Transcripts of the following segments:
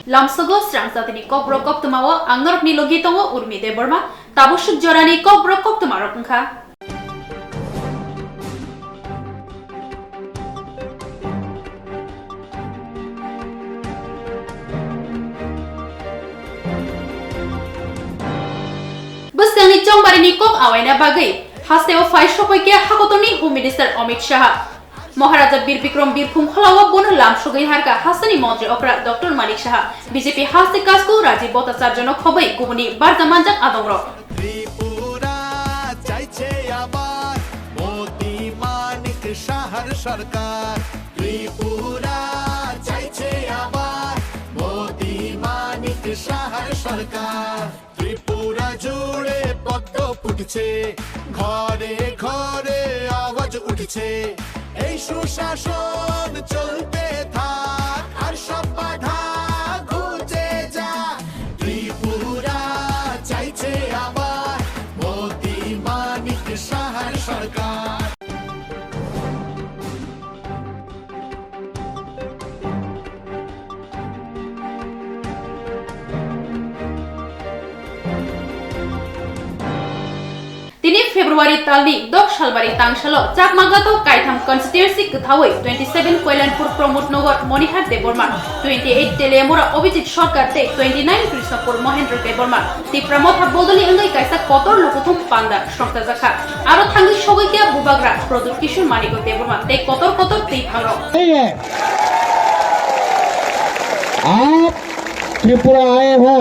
Lamsago Strangsatini Kobrokok Tumawa, Angor Nilogitongo Urmi de Burma, Tabushuk Jorani Kobrokok Tumaroknka. Busgani Chongbarini Kok Awena Bagai, Hasteo Faishopoke Hakotoni, Home Minister Amit Shah. Maharaja Bir Bikram Bir Khumkhalawa Bon Lamshogai Harka Hasani Mantri Okra Dr. Malik Shah BJP Haste Kasku Rajiv Bhattacharya Jano Khobai Gubuni Barzamanjak Adongrok Tripura चाइछे आबार मोदी मानिक शहर सरकार त्रिपुरा चाइछे आबार मोदी मानिक शहर सरकार त्रिपुरा जुड़े पद्म फुटছে ঘরে ঘরে আওয়াজ উঠছে এই সুশাসন চলতে থাক আর সব বাধা ঘুচে যা ত্রিপুরা চাইছে আবার মোদি মানিক শহর সরকার Tini February Talni Dok Shalbari Tangshalo Chakmagato Kaitam Constituency Kthawai 27 Koilanpur Promote Nogor Monihar Deborman 28 Telemura Obijit Shortcut Te 29 Krishnapur Mohendra Deborman Ti Pramotha Bodoli Angai Kaisa Kotor Lukuthum Panda Shokta Zakha Aro Thangi Shogoikia Bubagra Product Kishur Maniko Deborman Te Kotor Ti Phangro आप त्रिपुरा आए हो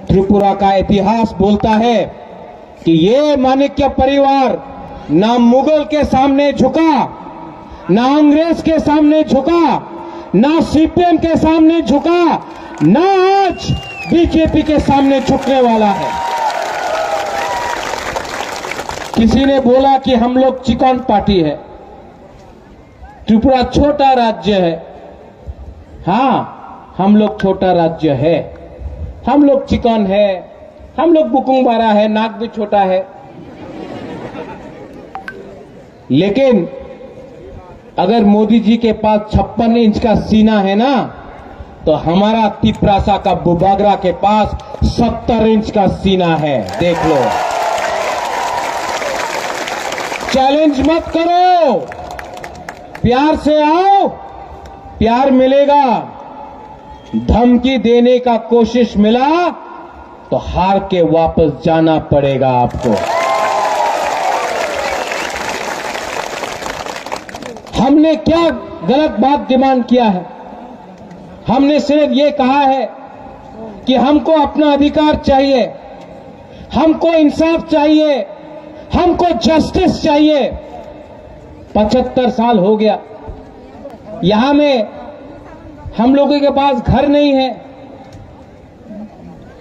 त्रिपुरा का इतिहास बोलता है कि ये माणिक्य परिवार ना मुगल के सामने झुका ना अंग्रेज के सामने झुका ना सीपीएम के सामने झुका ना आज बीजेपी के सामने झुकने वाला है। किसी ने बोला कि हम लोग चिकन पार्टी है। त्रिपुरा छोटा राज्य है। हाँ, हम लोग छोटा राज्य है। हम लोग चिकन है, हम लोग बुकुंग बारा है, नाक भी छोटा है। लेकिन अगर मोदी जी के पास 56 इंच का सीना है ना, तो हमारा तिपरासा का बुबागरा के पास 70 इंच का सीना है। देख लो, चैलेंज मत करो, प्यार से आओ, प्यार मिलेगा। धमकी देने का कोशिश मिला तो हार के वापस जाना पड़ेगा आपको। हमने क्या गलत बात डिमांड किया है? हमने सिर्फ ये कहा है कि हमको अपना अधिकार चाहिए, हमको इंसाफ चाहिए, हमको जस्टिस चाहिए। 75 साल हो गया, यहां में हम लोगों के पास घर नहीं है,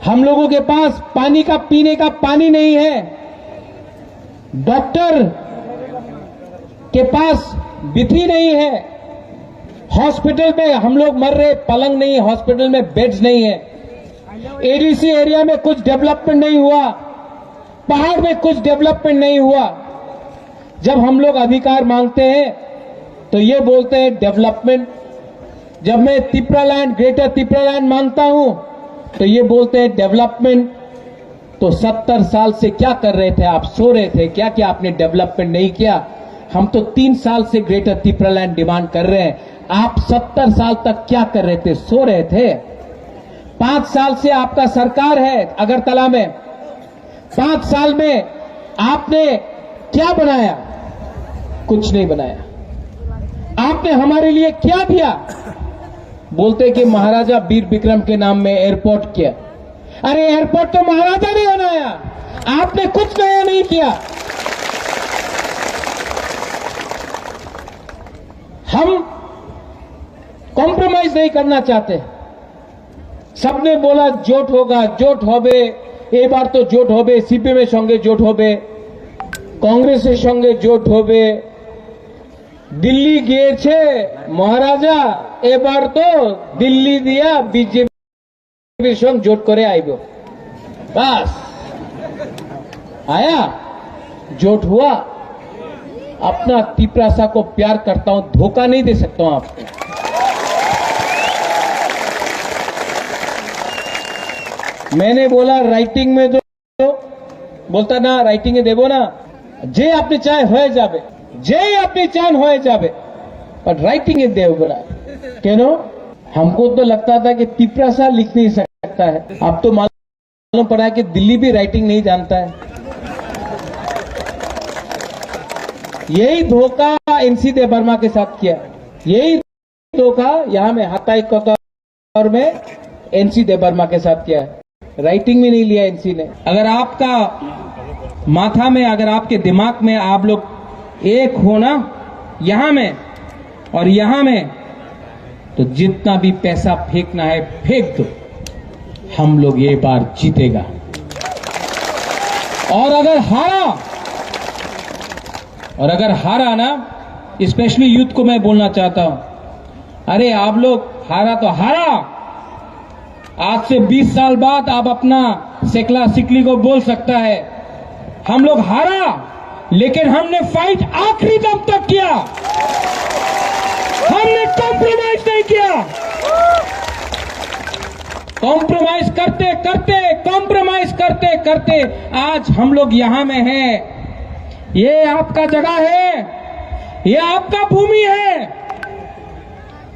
हम लोगों के पास पानी का पीने का पानी नहीं है, डॉक्टर के पास बिथी नहीं है, हॉस्पिटल में हम लोग मर रहे, पलंग नहीं है, हॉस्पिटल में बेड्स नहीं है, एडीसी एरिया में कुछ डेवलपमेंट नहीं हुआ, पहाड़ में कुछ डेवलपमेंट नहीं हुआ। जब हम लोग अधिकार मांगते हैं तो ये बोलते हैं डेवलपमेंट। जब मैं तिपरालैंड, ग्रेटर तिपरालैंड मांगता हूं तो ये बोलते हैं डेवलपमेंट। तो 70 साल से क्या कर रहे थे आप? सो रहे थे क्या कि आपने डेवलपमेंट नहीं किया? हम तो 3 साल से ग्रेटर तिपरालैंड डिमांड कर रहे हैं, आप 70 साल तक क्या कर रहे थे? सो रहे थे। 5 साल से आपका सरकार है अगरतला में, 5 साल में आपने क्या बनाया? कुछ नहीं बनाया। आपने हमारे लिए क्या दिया? बोलते कि महाराजा बीर बिक्रम के नाम में एयरपोर्ट किया। अरे एयरपोर्ट तो महाराजा ने बनाया, आपने कुछ नया नहीं किया। हम कॉम्प्रोमाइज नहीं करना चाहते। सबने बोला जोट होगा, जोट होबे, ए बार तो जोट होबे, सीपीएम এর সঙ্গে জোট হবে, কংগ্রেসের সঙ্গে জোট হবে। দিল্লি গিয়েছে মহারাজা, এবার তো দিল্লি দিয়া বিজেপির সঙ্গে জোট করে আইব। बस आया, जोट हुआ। अपना तिपरासा को प्यार करता हूं, धोखा नहीं दे सकता हूं आपको। मैंने बोला राइटिंग में दो, बोलता ना राइटिंग में देवो ना, जे अपनी चाय हो जाबे, जे अपनी चाय हो जाबे, पर राइटिंग में देव बोला। क्यों? हमको तो लगता था कि तिपरासा लिख नहीं सकता है, अब तो मालूम पड़ा है कि दिल्ली भी राइटिंग नहीं जानता है। यही धोखा एनसी देवर्मा के साथ किया, यही धोखा यहां में हाथाई कोतवार में एनसी देवर्मा के साथ किया है। राइटिंग में नहीं लिया एनसी ने। अगर आपका माथा में, अगर आपके दिमाग में आप लोग एक हो ना, यहां में और यहां में, तो जितना भी पैसा फेंकना है फेंक दो, हम लोग ये बार जीतेगा। और अगर हारा ना, स्पेशली यूथ को मैं बोलना चाहता हूं, अरे आप लोग हारा तो हारा, आज से 20 साल बाद आप अपना सेकला सिकली को बोल सकता है हम लोग हारा, लेकिन हमने फाइट आखिरी दम तक किया, हमने कॉम्प्रोमाइज नहीं किया। कॉम्प्रोमाइज करते करते आज हम लोग यहां में हैं। ये आपका जगह है, ये आपका भूमि है,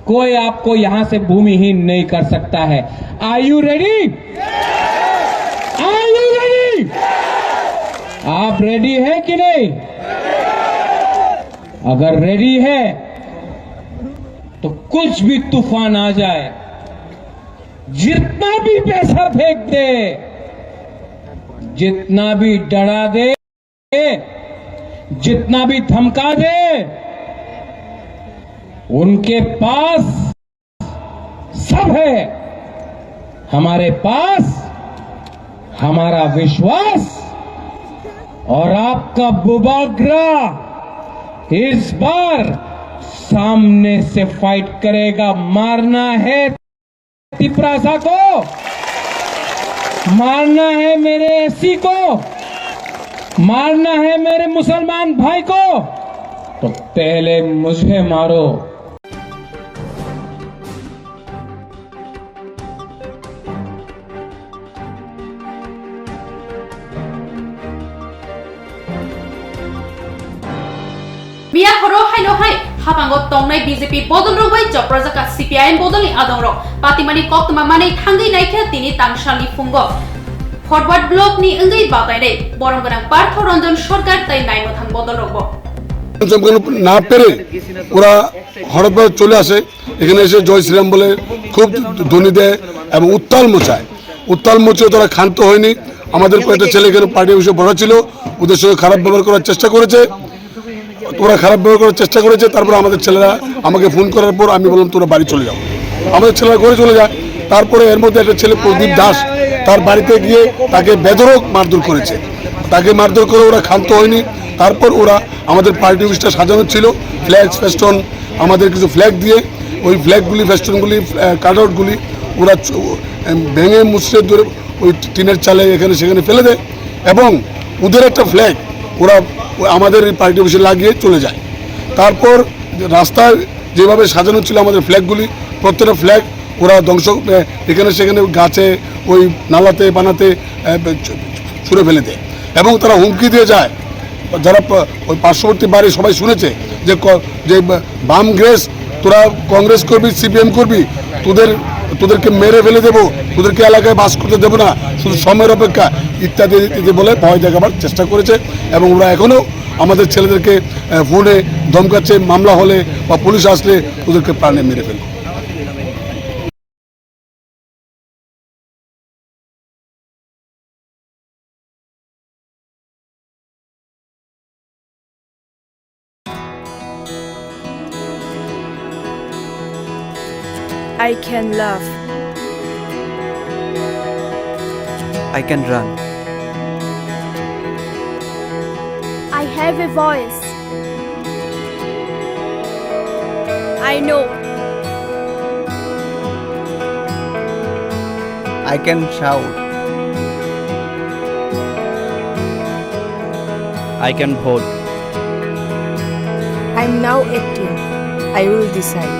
कोई आपको यहां से भूमिहीन नहीं कर सकता है। Are you ready? आप रेडी है कि नहीं? अगर रेडी है तो कुछ भी तूफान आ जाए, जितना भी पैसा फेंक दे, जितना भी डरा दे, जितना भी धमका दे, उनके पास सब है, हमारे पास हमारा विश्वास और आपका बुबाग्रा इस बार सामने से फाइट करेगा। मारना है तिपरासा को, मारना है मेरे एससी को, मारना है मेरे मुसलमान भाई को, तो पहले मुझे मारो। मिया हरो हाइनो हाइ हापांगो तंगनाय बीजेपी बदल रबाय जप्रजाका सीपीआईएम बदलनि आदंरो पातिमानि कक्तमा मानै थांगै नायखे तिनि तांसालनि फुंगो फरवार्ड ब्लक नि अंगै बागायनाय बरमगोनां पार्थ रंजन सरकार ताई नायनो थां बदल रबो ना पेरे ওরা হঠাৎ চলে আসে এখানে, এসে জয় শ্রীরাম বলে খুব ধ্বনি দেয় এবং উত্তাল মোচে তারা ক্ষান্ত হয়নি। আমাদের কয়েকটা ছেলে এখানে পার্টি অফিসে বড় ছিল, ওদের সঙ্গে খারাপ ব্যবহার করার চেষ্টা করেছে, তারপর আমাদের ছেলেরা আমাকে ফোন করার পর আমি বললাম তোরা বাড়ি চলে যাও, আমাদের ছেলেরা ঘরে চলে যায়। তারপরে এর মধ্যে একটা ছেলে প্রদীপ দাস তার বাড়িতে গিয়ে তাকে বেধড়ক মারধর করেছে, তাকে মারধর করে ওরা ক্ষান্ত হয়নি। তারপর ওরা আমাদের পার্টি অফিসটা সাজানো ছিল ফ্ল্যাগ ফেস্টন, আমাদের কিছু ফ্ল্যাগ দিয়ে ওই ফ্ল্যাগগুলি ফেস্টনগুলি কাটআউটগুলি ওরা ভেঙে মুছড়ে ধরে ওই টিনের চালে এখানে সেখানে ফেলে দেয় এবং ওদের একটা ফ্ল্যাগ ওরা আমাদের পার্টি অফিসে লাগিয়ে চলে যায়। তারপর রাস্তায় যেভাবে সাজানো ছিল আমাদের ফ্ল্যাগগুলি, প্রত্যেকটা ফ্ল্যাগ ওরা ধ্বংস এখানে সেখানে গাছে ওই নালাতে বানাতে ছুঁড়ে ফেলে দেয় এবং তারা হুমকি দিয়ে যায়। যারা ওই পার্শ্ববর্তী বাড়ি সবাই শুনেছে যে বাম গ্রেস তোরা কংগ্রেস করবি, সিপিএম করবি, তোদেরকে মেরে ফেলে দেবো, তোদেরকে এলাকায় বাস করতে দেবো না, শুধু সময়ের অপেক্ষা ইত্যাদি ইত্যাদি বলে ভয় দেখাবার চেষ্টা করেছে এবং ওরা এখনও আমাদের ছেলেদেরকে ফোনে ধমকাচ্ছে, মামলা হলে বা পুলিশ আসলে ওদেরকে প্রাণে মেরে ফেলবে। I can love. I can run. I have a voice. I know. I can shout. I can hold. I'm now 18. I will decide.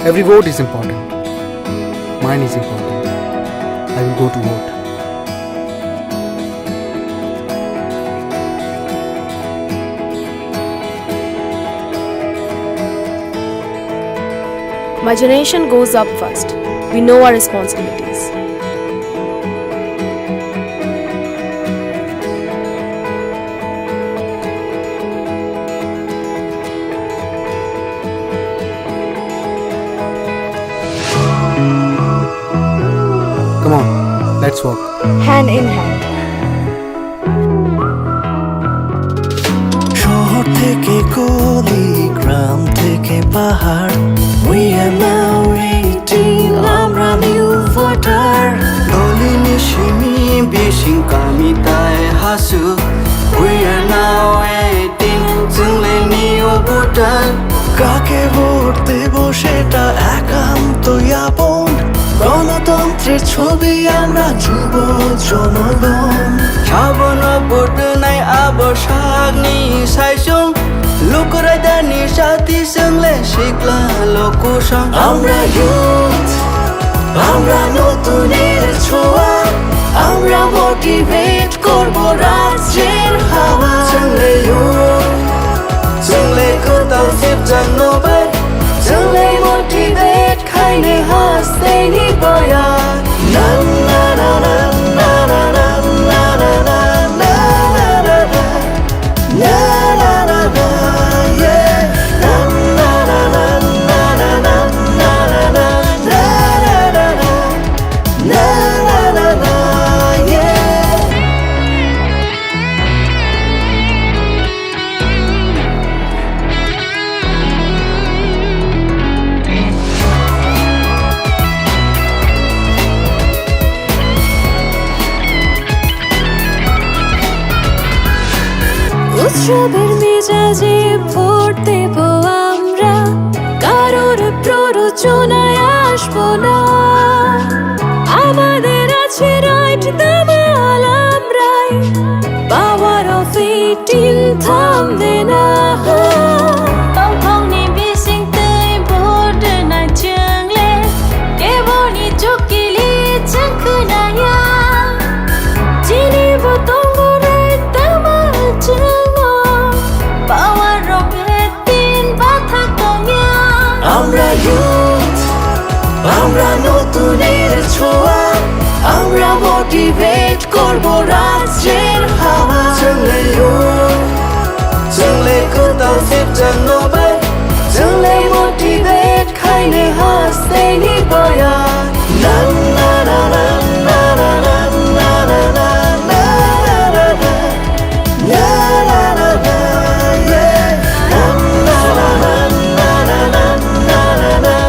Every vote is important. Mine is important. I will go to vote. My generation goes up first. We know our responsibilities. Come on, let's walk. Hand in hand. শহর থেকে গলি, গ্রাম থেকে পাহাড়, we are now 18, আমরা new voter. দলি নিশিমি বিশিং কামিতায় হাসু, we are now 18, जोंले new voter. কাকে ভোট দেব সেটা একান্তই আপন, গণতন্ত্রের ছবি আমরা যুব জনগণ. সাবন ভোট নাই আবসাগনি সাইসুং, লুকুরাইদানি সাথী সঙ্গে শিখলা লোকুসং. আমরা ইউথ, আমরা নতুনের ছোঁয়া, আমরা মোটিভেট করব রাজ্যের হাওয়া. সঙ্গে ইউথ, সঙ্গে কোথাও সেপচাং নোবার, সঙ্গে মোটিভেট খাইনে হাসতে নিবয়া. না না না না না না না না না না না না না na na na na yeah na na na na na na na na na na na na na yeah. উৎসবের মেজাজে ভোট দেব আমরা, কারোর প্ররোচনায় আসবো না. আমাদের আছে রাইট, দামাল আমরাই, পাওয়ার অফ 18 থামবে না. Tongthongni bising tei vote na chungle, keboni chukili changkunaya, chini botongo right tamal chungo, power of 18 bathakongya. আমরা ইউথ, আমরা নতুনের ছোঁয়া, আমরা মোটিভেট করব রাজ্যের হাওয়া. সঙ্গে ইউথ, সঙ্গে কোথাও সেপচাং নোবার, সঙ্গে মোটিভেট খাইনে হাসতে নিবয়া. না না না না না না না না না না না না না na na na na yeah na na na na na na na na na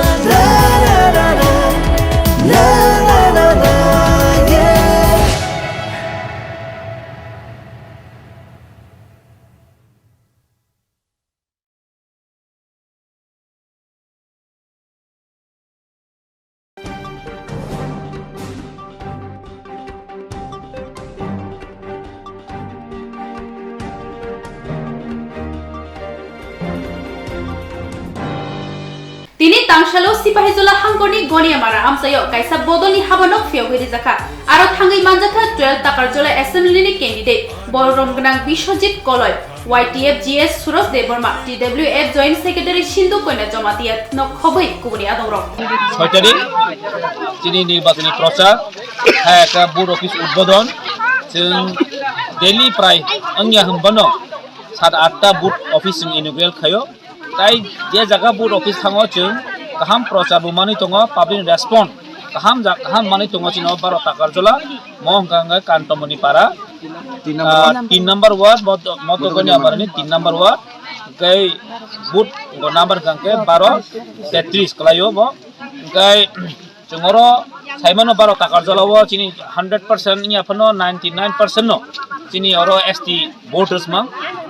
na na na yeah. তিনি তাংশালো সিপাহিজলা হাঙ্গনি গনিয়ামারা আমসাयो কাইসা বদলনি হাবানক ফিয়াव হইরি জাখা আরো থাঙ্গই মানজাখা 12 টাকার জলা অ্যাসেম্বলিনি ক্যান্ডিডেট বড়রমগনাং Biswajit Kalai YTF GS Suraj Debbarma TWF joint secretary Sindhu Kanya Jamatia নখবই কুবনি আদংর 6 তারিখ তিনি নির্বাচনী প্রচার একটা বুথ অফিস উদ্বোধন जों डेली प्राय अंगिया हमबानो 7-8टा बुथ ऑफिस जों इनॉग्रेट खायो ताई जे जगह बुथ ऑफिस थाङो जों गाहाम प्रचार बुमानि दङो पाब्लिक रेस्पन्स गाहाम मानि दङो जों 12 टाकार जला महंगांगा कान्टमनि पारा 3 नंबर वार्ड मदगनि आबारनि 3 नंबर वार्ड गई बुथ नंबर गांके 12-33 कलायो बो गई जोंरो साइमानो 12 टाकार जलावो चिनि 100% इया फनो 99% नो चिनि अरो ST voters मा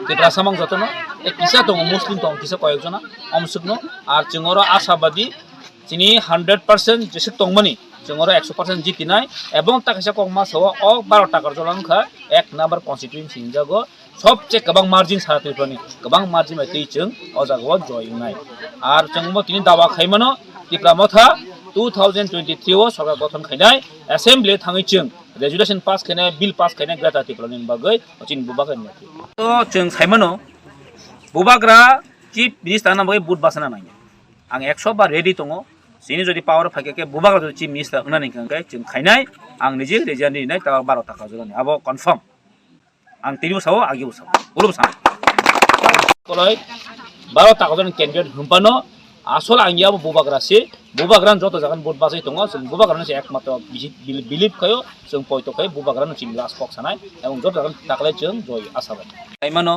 तेब्रा सामंग जतनो ए किसा दङ मुस्लिम दङ किसा कयजना अमसुकनो आर जोंरो आशाबादी चिनि 100% जेसे दंमनि जोंरो 100% जितिनाय एबं ताकासा कमा सव अ 12 टाकार जलांखा एक नम्बर कन्स्टिट्युएन्सि जागो सबसे गोबां मार्जिन साराफोरनि गोबां मार्जिन बायदि जों अ जागो जयनाय आर जोंबो तिनि दावा खायमानो ত্রিপুরা মথা 2023 o সরকার গঠন খাইনাই অ্যাসেম্বলি থাङै जों रेजुलेशन पास खायनाय बिल पास खायनाय ग्राटा टिप्लानि बागै चिन बुबागन तो जों साइमनो बुबाग्रा चीफ मिनिस्टार ना बागै बुट बासना नाय आं 100 बार रेडी दङ सिनि जदि पावर फाके बुबाग्रा चीफ मिनिस्टार होनानै खांखाय जों खायनाय आं निजे रेजियानि नाय ता 12 टाका जरानि आबो कन्फार्म आं तिनि उसाव आगे उसाव उलुब सान कलय 12 टाका जन कैंडिडेट हमपानो आसल आंगियाबो बुबाग्रासि बुबाग्रान जत जागोन बुट बासै दङ जों बुबाग्रान से एकमात्र बिलिभ खायो जों पयतो खाय बुबाग्रान चिन लास्ट बक्स सानाय एवं जत जागोन ताकलाय जों जय आसाबाय साइमानो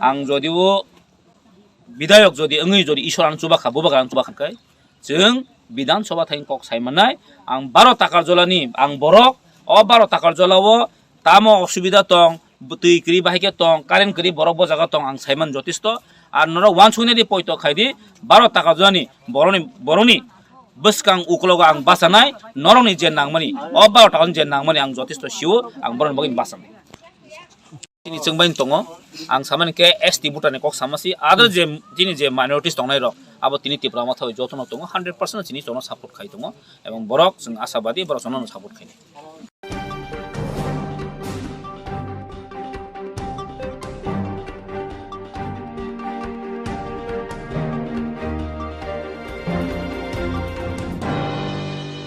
आं जदिबो विधायक जदि ओङै जदि ईश्वरान चुबाखा बुबाग्रान चुबाखाय जों विधान सभा थाइन कक साइमानाय आं 12 टाका जलानि आं बरक अ 12 टाका जलावो तामो असुबिधा दं दै करि बाहायके दं कारेन्ट करि बरक बजागा दं आं साइमान जथेष्ट আর নর ওয়ান সুনেদি পয়তো খাইদি 12 টাকা জনি বরনি বসকাং উকলগ आं बासानाय नरनि जे नांगमानि अ 12 टाका जे नांगमानि आं जथेष्ट सिउ आं बरन बगिन बासानाय तिनि जोंबाइन दङ आं सामानके एसटी बुटानि कक सामासि आरो जे तिनि जे माइनरिटिस दंनाय र आबो तिनि टिप्रा माथाय जतन दङ 100% तिनि जन सापर्ट खाइ दङ एवं बरक जों आशाबादी बरक जन सापर्ट खाइ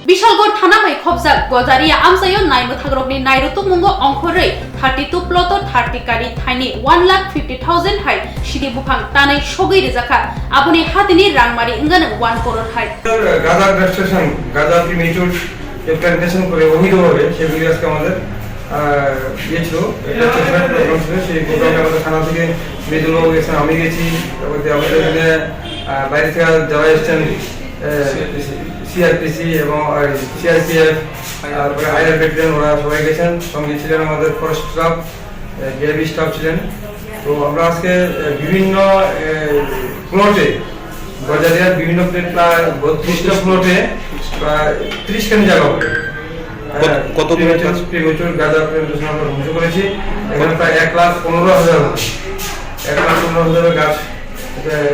বিশালগড় থানা মাই খবজাক গজারিয়া আমসাयो नायमो थाग्रगनि नायरुतु मुंगो अंखरै 32 प्लॉट 30 कारि थाइनि 1,50,000 हाय सिदि बुफां तानै सगै रेजाखा आबुनि हातिनि रांमारि इंगान 1 करोड़ हाय গাজা রেজিস্ট্রেশন গাজা প্রিমেচুর যে প্ল্যান্টেশন করে অবৈধভাবে সেগুলি আজকে আমাদের দিয়েছিল এটা চেষ্টা প্রোগ্রাম ছিল সেই প্রোগ্রামে আমাদের থানা থেকে মৃদুলবাবু গেছেন আমি গেছি তারপরে আমাদের এখানে বাইরে থেকে যারা এসছেন সিআরপিসি এবং সিআরপিএফ তারপরে আইআর ব্যাটালিয়ন ওরা সবাই গেছেন সঙ্গে ছিলেন আমাদের ফরেস্ট স্টাফ ডিআইবি স্টাফ ছিলেন তো আমরা আজকে বিভিন্ন প্লটে গজারিয়ার বিভিন্ন প্রায় 32টা প্লটে প্রায় 30 খানি জায়গা হবে কত প্রিমেচুর গাঁজা প্ল্যান্টেশন আমরা ধ্বংস করেছি এখানে প্রায় 1,15,000 1,15,000 গাছ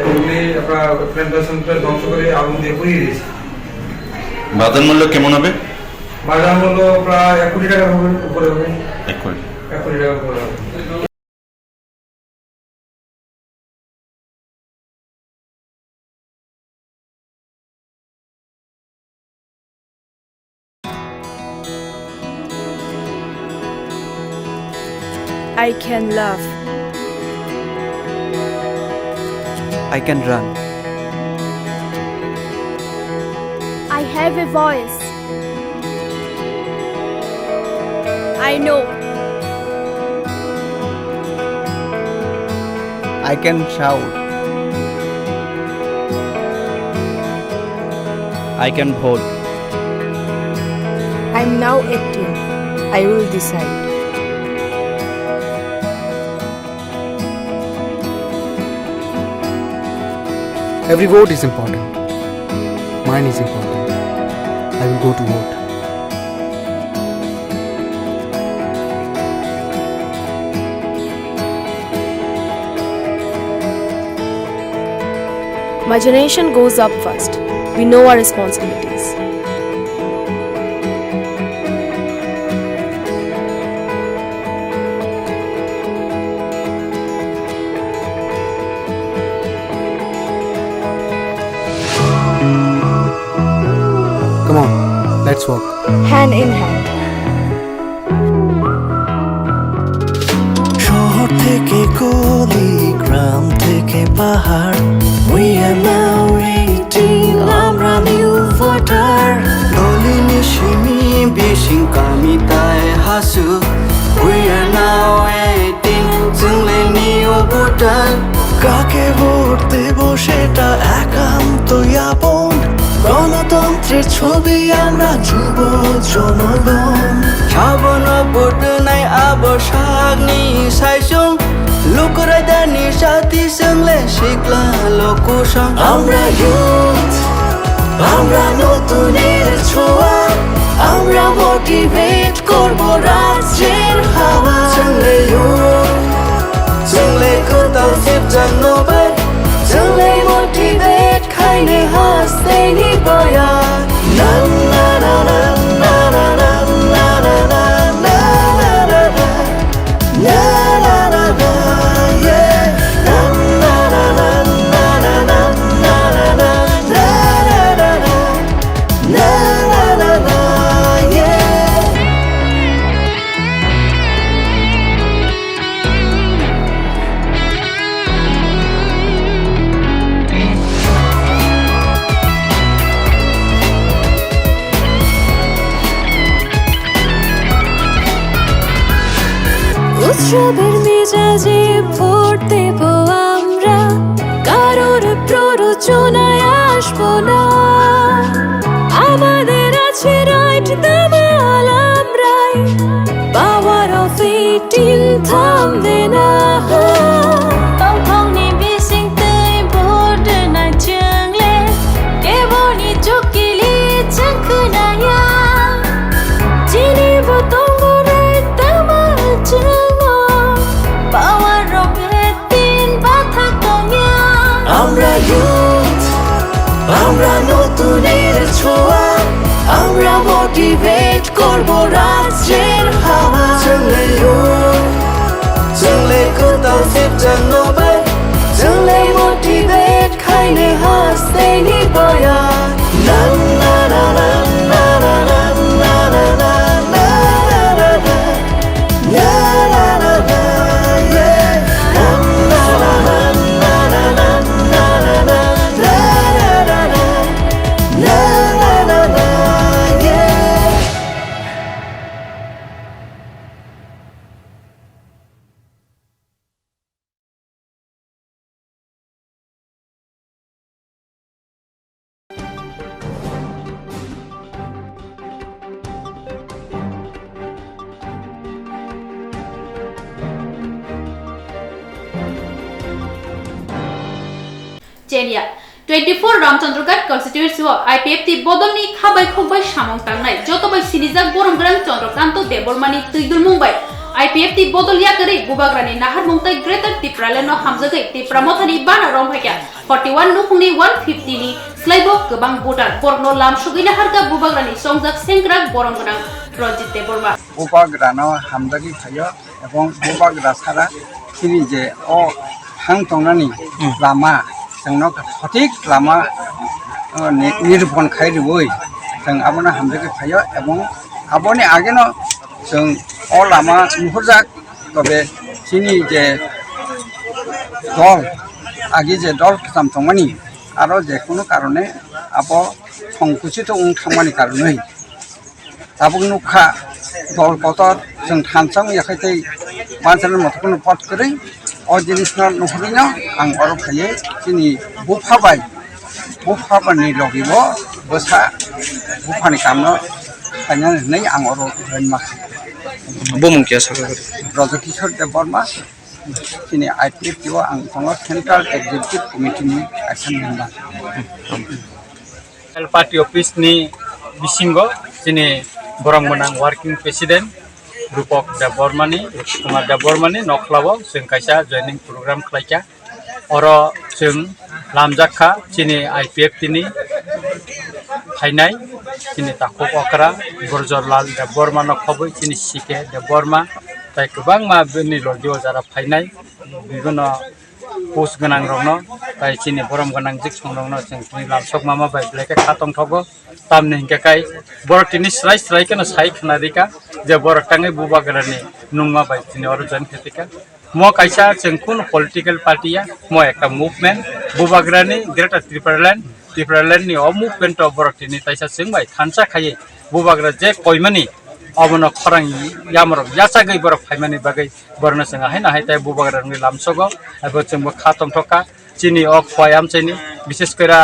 এগুলি আমরা প্ল্যান্টেশনটা ধ্বংস করে আগুন দিয়ে পুড়িয়ে দিয়েছি বাজার মূল্য কেমন হবে বাজার মূল্য প্রায় 1 কোটি টাকার উপরে হবে 1 কোটি টাকার উপরে হবে I can laugh. I can run. I have a voice. I know. I can shout. I can vote. I'm now 18. I will decide. Every vote is important. Mine is important. I will go to vote. My generation goes up first. We know our responsibilities. Come on, let's walk. Hand in hand. শহর থেকে গলি গ্রাম থেকে পাহাড় We are now 18 আমরা new voter দলিনি সিমি বিশিং কামিতায় হাসু We are now 18 जोंलाय নিউ ভোটার কাকে ভোট দেব সেটা একান্তই আপন গণতন্ত্রের ছবি আমরা যুব জনগণ সাবন ভোট নাই আবসাগনি সাইসং লুকরাইদানি সাথী সঙ্গে শিখলা লোকসং আমরা ইউথ আমরা নতুনের ছোঁয়া আমরা মোটিভেট করব রাজ্যের হাওয়া চলে ইউথ চলে কোথাও ফিরজাং নবাই চলে মোটিভেট খাইনে হাসতে নিবাই উৎসবের মেজাজে ভোট দেব আমরা, কারোর প্ররোচনায় আসবো না। আমাদের আছে রাইট দামাল আমরাই, পাওয়ার অফ 18 থামবে না। আমরা youth, আমরা নতুনের ছোঁয়া, আমরা মোটিভেট করব রাজ্যের হাওয়া। চলে youth, চলে কোথাও ফিরতে চলে মোটিভেট খাইলে হাসতে নিবয়া। না না না না না না না না না না না না না Chenia 24 Ramchandrgarh constituency IPFT bodolni khabai khokbai samong tangnai jotobai sinijak boromgrang Chandrakanta Debormani tuidul Mumbai IPFT bodol yakari bubagrani nahar mungtai Greater Tipraleno hamjagai Tipramothani bana romhaikya 41 nukungni 150 ni slaibo gobang botar borno lamsugina harga bubagrani songjak sengkrak boromgrang Ranjit Deborma bubagrano hamjagi phayo ebong bubagra sara sini je o hang tongnani lama जोंनो सঠিক लामा निरूपण खाइरिबोय जों आबोनो हामजागे फायो एबं आबोनि आगेनो जों अ लामा नुहुरजाक तबे सिनि जे दल आगे जे दल खाम तंमानि आरो जे कोनो कारणे आबो संकुचित उन थांमानि कारणे आबो नुखा दल पतर जों थानसां याखाइतै मानसानि मतखौनो पट करै अ जिनिसनो नुहुरैनो आं अर फायो जोंनि बुफाबानि लगिबो बोसा बुफानि कामनो खायनानै आं अर माखा बुमुंकिया सागर ब्रजकिशोर देबबर्मा जोंनि आइपिएफटिव आं दङ सेन्ट्रेल एक्जिकिउटिभ कमिटिनि एक्सन मेम्बार पार्टी अफिसनि बिसिंगो जोंनि बरमगोनां वार्किं प्रेसिडेन्ट रूपक देबबर्मानि कुमार देबबर्मानि नख्लाबो जों कायसा जयनिं प्रग्राम खालायखा अर जों लामजाखा जोंनि आइपिएफटिनि फायनाय जोंनि ताखब अकरा बरजरलाल देबबर्मा नखबै जोंनि सिके देबबर्मा ताय गोबां माबनि लगियो जारा फायनाय बिभिन्न पोस्ट गोनां रंनो ताय जोंनि बरमगोनां जिक्सं रंनो जों जोंनि लामसक मामा बाय ब्लेके खातं थगो तामनि हिंकाय बरटिनि स्राय साइ खनारिका जे बरटाङै बुबाग्रानि नुंमा बाय जोंनि अर जन खेतिका म कायसा जों कुन पलिटिकल पार्टिया म एकटा मुभमेन्ट बुबाग्रानि ग्रेटर त्रिपुराल्यान्डनि अ मुभमेन्ट अफ बरटिनि तायसा जों बाय थानसा खायै बुबाग्रा जे कयमानि अबन खरां यामर यासागै बर फाइमानि बागै बरन जों हाय ना हाय ताय बुबाग्रानि लामसगो आबो जोंबो खातम थका चिनि अ खय आमचैनि विशेष करा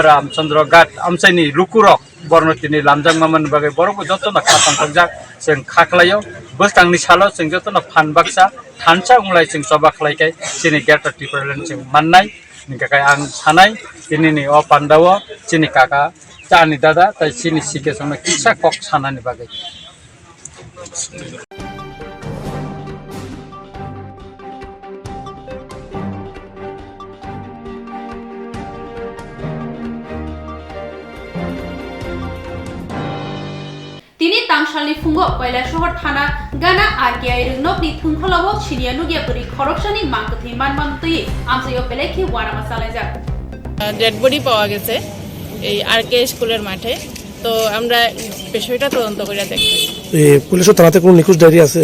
रामचंद्र घाट आमचैनि लुकुरक बरनतिनि लामजां मामन बागै बरबो जतन खातम थकजाक जों खाख्लायो बस्तांनि सालो जों जतन फानबाक्सा थानसा उंलाय जों सभा खालायखाय चिनि ग्रेटर त्रिपुराल्यान्ड जों माननाय निकाय आं सानाय दिनैनि अ पान्डाव चिनि काका चानि दादा ताय चिनि सिके संना किसा कक सानानि बागै Tini tangsalni fungo Kailasahar Thana Gana RKI Ringnokni Thungkhalawo Chinia Nugiapuri Khorokshani Mangkathi Manmantui Amsayo Pelekhi Warama Salajak dead body পাওয়া গেছে এই আরকে স্কুলের মাঠে তো আমরা বিষয়টা তদন্ত করে দেখছি পুলিশের থানাতে কোনো নিখোঁজ ডায়েরি আছে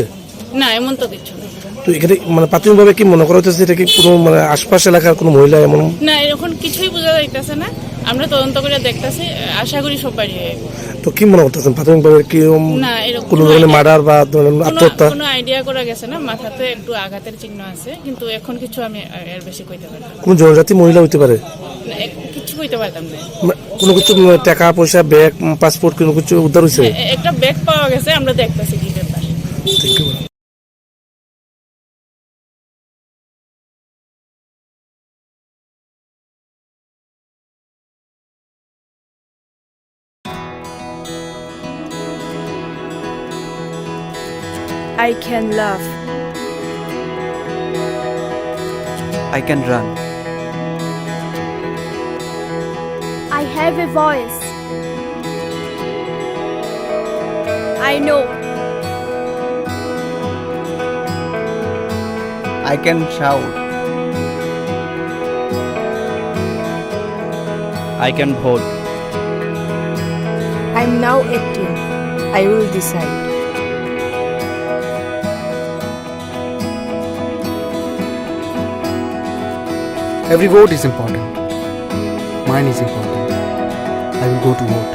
না এমন তো কিছু না তো এখানে মানে প্রাথমিকভাবে কি মনে করা হচ্ছে এটা কি কোনো মানে আশপাশ এলাকার কোনো মহিলা এমন না এরকম কিছুই বোঝা যাইতেছে না আমরা তদন্ত করে দেখতেছি, আশা করি সব বাড়ি হয়ে যাবে। তো কি মনে করতেছেন প্রাথমিকভাবে কি না, এরকম কোনো ধরনের মার্ডার বা ধরনের আত্মহত্যা? কোনো আইডিয়া করা গেছে না, মাথাতে একটু আঘাতের চিহ্ন আছে, কিন্তু এখন কিছু আমি এর বেশি কইতে পারতাম না। কোন জনজাতি মহিলা হইতে পারে? কিছু কইতে পারতাম না। কোনো কিছু টাকা পয়সা ব্যাগ পাসপোর্ট কোনো কিছু উদ্ধার হয়েছে? একটা ব্যাগ পাওয়া গেছে, আমরা দেখতেছি কি ব্যাপার। Thank you. I can love. I can run. I have a voice. I know. I can shout. I can vote. I'm now 18. I will decide. Every vote is important. Mine is important. I will go to vote.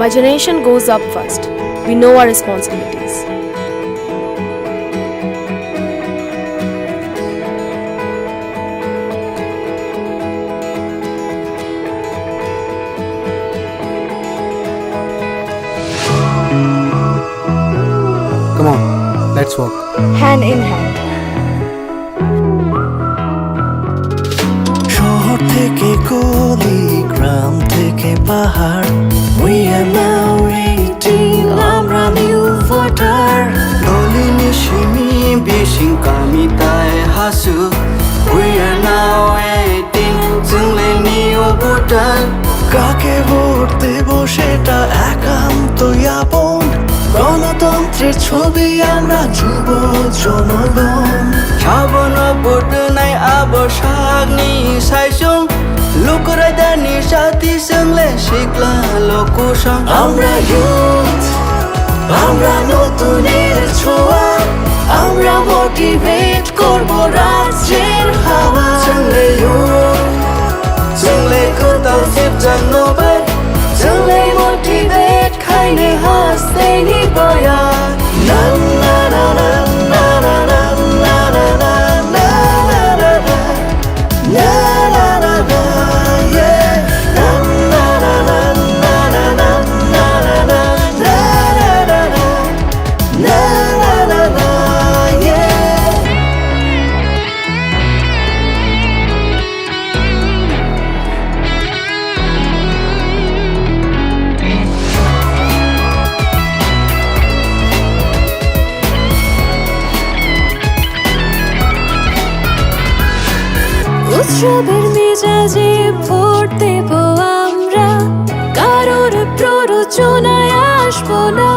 My generation goes up first. We know our responsibilities. Come on, let's walk. Hand in hand. শহর থেকে গলি, গ্রাম থেকে পাহাড়, we are now 18, আমরা new voter. দলিনী Simi বিশিং কামিতায় হাসু, we are now 18, जोंलाय new voter. কাকে ভোট দেব সেটা একান্তই আপন, গণতন্ত্রের ছবি আমরা যুব জনগণ. সাবন ভোট নাই আবসাগনি সাইসং, লুকরাইদানি সাথী সঙ্গে শিখলা লোকসং. আমরা ইউথ, আমরা নতুনের ছোঁয়া, আমরা মোটিভেট করব রাজ্যের হাওয়া. সঙ্গে ইউথ, সঙ্গে কোথাও ফিরতাম নবাই, সঙ্গে মোটিভেট খাইনে হাসতে নিবয়া. না না না না না না না না না না না না না না না না, yeah. Na na na na na na na na na na na na na na, yeah. উৎসবের মেজাজে ভোট দেব আমরা, কারোর প্ররোচনায় আসবো না.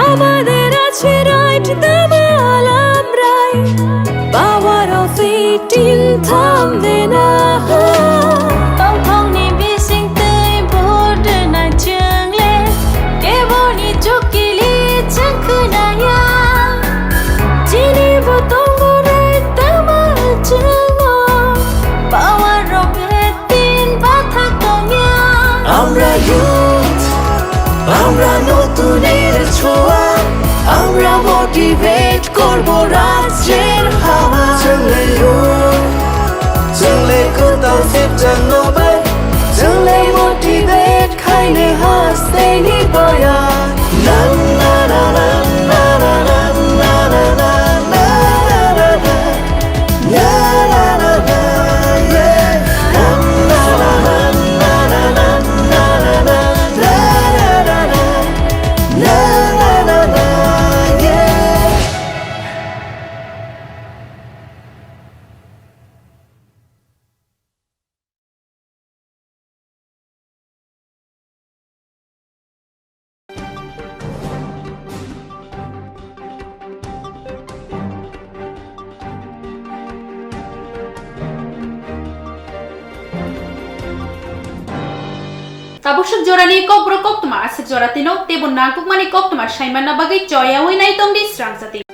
আমাদের আছে রাইট, দামাল আমরাই, পাওয়ার অফ 18 থামবে না. Tongthongni bisingtei vote na changle, keboni chokili chankhnaya, chini botongbo right damal chamo, power of 18 bathakongya. আমরা ইউথ, আমরা নতুনের ছোঁয়া, আমরা মোটিভেট করব রাজ্যের হাওয়া. সঙ্গে ইউথ, সঙ্গে কোথাও ফিরতাম নবাই, সঙ্গে মোটিভেট খাইনে হাসতে নিবয়া. না না না না না না না না না না না না না না না না, yeah. Na na na na na na na na na na na na na, yeah. Kabusuk jorani kok bro kok tuma asik joratino tebun nangkuk mani kok tuma shaimana bagai joya winai tong di serang sati.